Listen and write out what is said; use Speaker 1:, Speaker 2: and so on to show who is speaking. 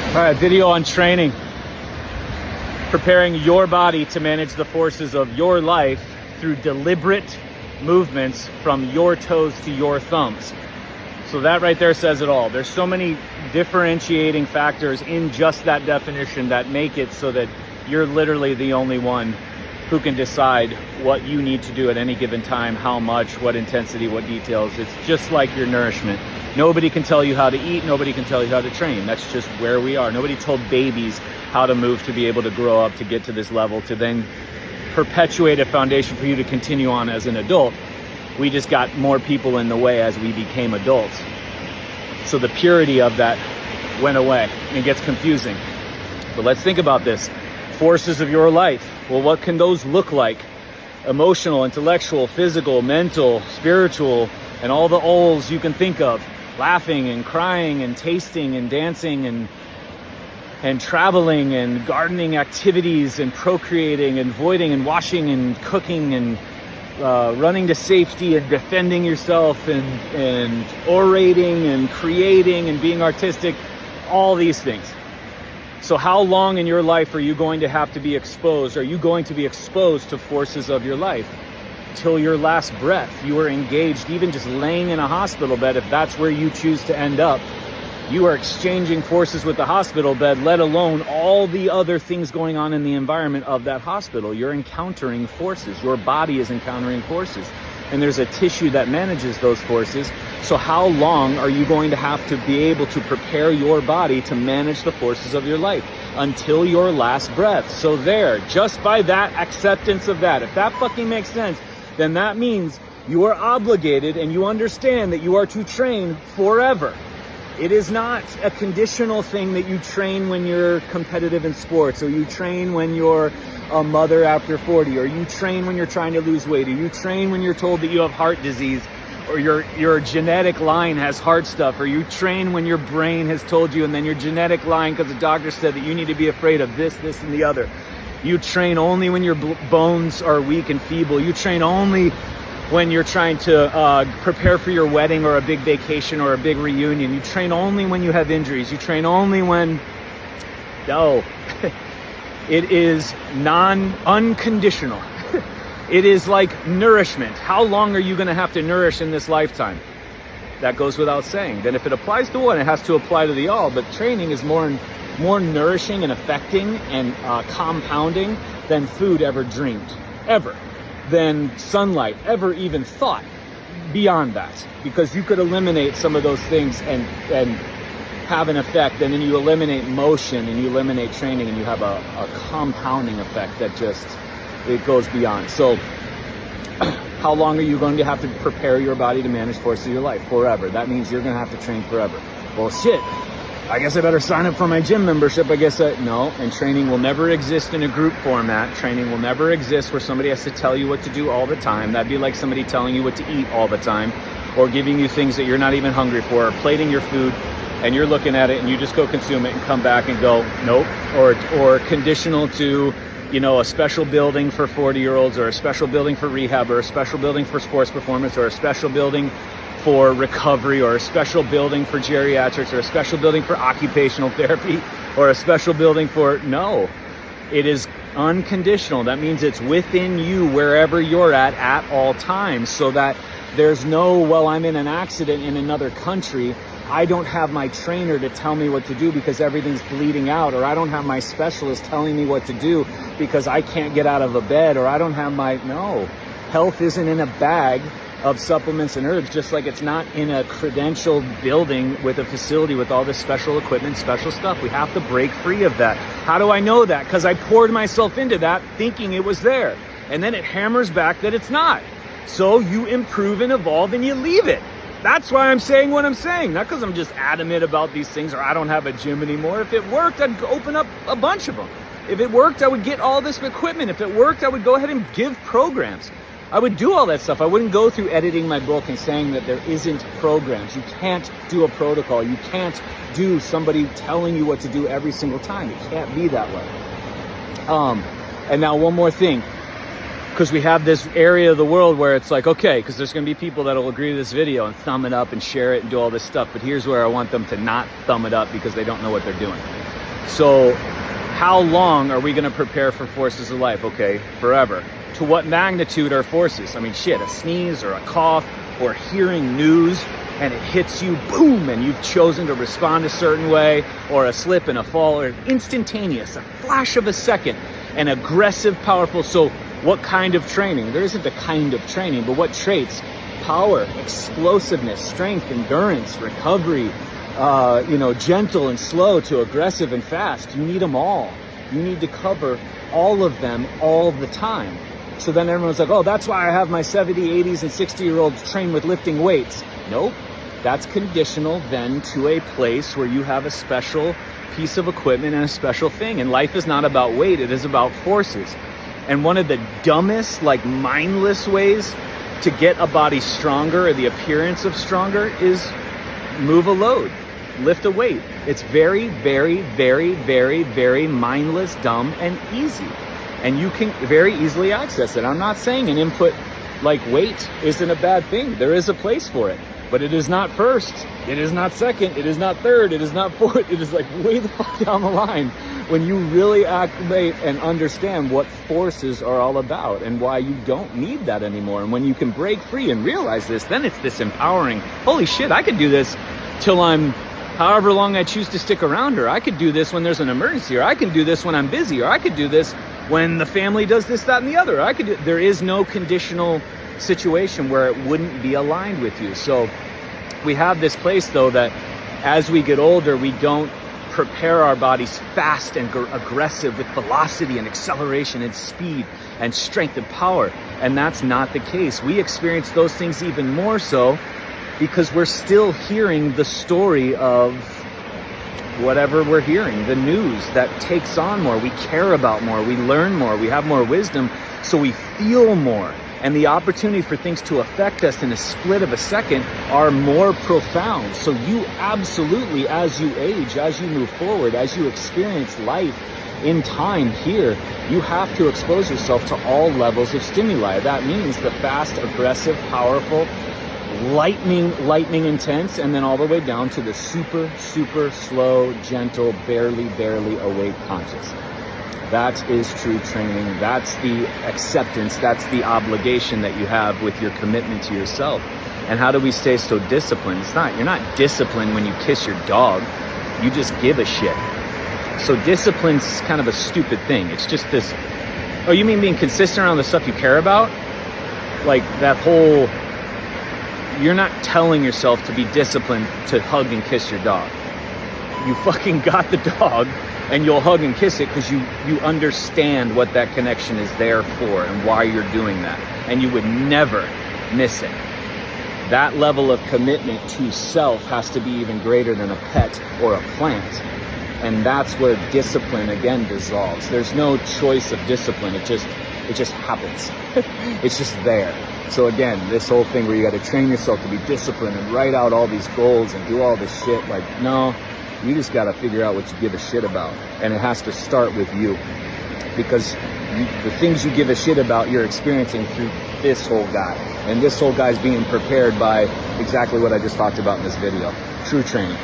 Speaker 1: All right, video on training. Preparing your body to manage the forces of your life through deliberate movements from your toes to your thumbs. So that right there says it all. There's so many differentiating factors in just that definition that make it so that you're literally the only one who can decide what you need to do at any given time, how much, what intensity, what details. It's just like your nourishment. Nobody can tell you how to eat. Nobody can tell you how to train. That's just where we are. Nobody told babies how to move to be able to grow up, to get to this level, to then perpetuate a foundation for you to continue on as an adult. We just got more people in the way as we became adults. So the purity of that went away and it gets confusing. But let's think about this. Forces of your life. Well, what can those look like? Emotional, intellectual, physical, mental, spiritual, and all the O's you can think of. Laughing and crying and tasting and dancing and traveling and gardening activities and procreating and voiding and washing and cooking and running to safety and defending yourself and orating and creating and being artistic, all these things. So how long in your life are you going to have to be exposed? Are you going to be exposed to forces of your life? Till your last breath. You are engaged, even just laying in a hospital bed, if that's where you choose to end up. You are exchanging forces with the hospital bed, let alone all the other things going on in the environment of that hospital. You're encountering forces. Your body is encountering forces. And there's a tissue that manages those forces. So how long are you going to have to be able to prepare your body to manage the forces of your life? Until your last breath. So there, just by that acceptance of that, if that fucking makes sense, then that means you are obligated and you understand that you are to train forever. It is not a conditional thing that you train when you're competitive in sports, or you train when you're a mother after 40, or you train when you're trying to lose weight, or you train when you're told that you have heart disease, or your genetic line has heart stuff, or you train when your brain has told you, and then your genetic line, because the doctor said that you need to be afraid of this, and the other. You train only when your bones are weak and feeble. You train only when you're trying to prepare for your wedding or a big vacation or a big reunion. You train only when you have injuries. You train only when, no, it is unconditional. It is like nourishment. How long are you going to have to nourish in this lifetime? That goes without saying. Then if it applies to one, it has to apply to the all. But training is more nourishing and affecting and compounding than food ever dreamed, ever. Than sunlight ever even thought beyond that, because you could eliminate some of those things and have an effect, and then you eliminate motion and you eliminate training and you have a compounding effect that just, it goes beyond. So how long are you going to have to prepare your body to manage force of your life? Forever. That means you're going to have to train forever. Well, shit, I guess I better sign up for my gym membership. No, and training will never exist in a group format. Training will never exist where somebody has to tell you what to do all the time. That'd be like somebody telling you what to eat all the time, or giving you things that you're not even hungry for, or plating your food and you're looking at it and you just go consume it and come back and go, nope, or conditional to, you know, a special building for 40-year-olds, or a special building for rehab, or a special building for sports performance, or a special building for recovery, or a special building for geriatrics, or a special building for occupational therapy, or a special building for, no, it is unconditional. That means it's within you wherever you're at all times, so that there's no, well, I'm in an accident in another country, I don't have my trainer to tell me what to do because everything's bleeding out, or I don't have my specialist telling me what to do because I can't get out of a bed, or I don't have no. Health isn't in a bag of supplements and herbs, just like it's not in a credentialed building with a facility with all this special equipment, special stuff. We have to break free of that. How do I know that? Because I poured myself into that thinking it was there. And then it hammers back that it's not. So you improve and evolve and you leave it. That's why I'm saying what I'm saying. Not because I'm just adamant about these things, or I don't have a gym anymore. If it worked, I'd open up a bunch of them. If it worked, I would get all this equipment. If it worked, I would go ahead and give programs. I would do all that stuff. I wouldn't go through editing my book and saying that there isn't programs. You can't do a protocol. You can't do somebody telling you what to do every single time. It can't be that way. And now one more thing, because we have this area of the world where it's like, okay, because there's going to be people that will agree to this video and thumb it up and share it and do all this stuff. But here's where I want them to not thumb it up because they don't know what they're doing. So how long are we going to prepare for forces of life? Okay, forever. To what magnitude are forces? I mean, shit, a sneeze or a cough or hearing news and it hits you, boom, and you've chosen to respond a certain way, or a slip and a fall, or instantaneous, a flash of a second, an aggressive, powerful. So what kind of training? There isn't a kind of training, but what traits? Power, explosiveness, strength, endurance, recovery, gentle and slow to aggressive and fast. You need them all. You need to cover all of them all the time. So then everyone's like, oh, that's why I have my 70, 80s, and 60-year-olds train with lifting weights. Nope. That's conditional then to a place where you have a special piece of equipment and a special thing. And life is not about weight, it is about forces. And one of the dumbest, mindless ways to get a body stronger or the appearance of stronger is move a load, lift a weight. It's very, very, very, very, very mindless, dumb, and easy. And you can very easily access it. I'm not saying an input like weight isn't a bad thing. There is a place for it. But it is not first, it is not second, it is not third, it is not fourth, it is way the fuck down the line when you really acclimate and understand what forces are all about and why you don't need that anymore. And when you can break free and realize this, then it's this empowering, holy shit, I could do this till I'm however long I choose to stick around, or I could do this when there's an emergency, or I can do this when I'm busy, or I could do this when the family does this, that, and the other. There is no conditional situation where it wouldn't be aligned with you. So we have this place though that as we get older, we don't prepare our bodies fast and aggressive with velocity and acceleration and speed and strength and power. And that's not the case. We experience those things even more so because we're still hearing the story of whatever we're hearing, the news that takes on more. We care about more, we learn more, we have more wisdom, so we feel more. And the opportunity for things to affect us in a split of a second are more profound. So you absolutely, as you age, as you move forward, as you experience life in time here, you have to expose yourself to all levels of stimuli. That means the fast, aggressive, powerful, lightning intense, and then all the way down to the super, super slow, gentle, barely awake conscious. That is true training. That's the acceptance. That's the obligation that you have with your commitment to yourself. And how do we stay so disciplined? You're not disciplined when you kiss your dog. You just give a shit. So discipline's kind of a stupid thing. It's just this, oh, you mean being consistent around the stuff you care about? Like that whole, you're not telling yourself to be disciplined to hug and kiss your dog. You fucking got the dog and you'll hug and kiss it because you understand what that connection is there for and why you're doing that. And you would never miss it. That level of commitment to self has to be even greater than a pet or a plant. And that's where discipline again dissolves. There's no choice of discipline. It just happens. It's just there. So again, this whole thing where you got to train yourself to be disciplined and write out all these goals and do all this shit, no, you just got to figure out what you give a shit about. And it has to start with you. Because the things you give a shit about, you're experiencing through this whole guy. And this whole guy's being prepared by exactly what I just talked about in this video. True training.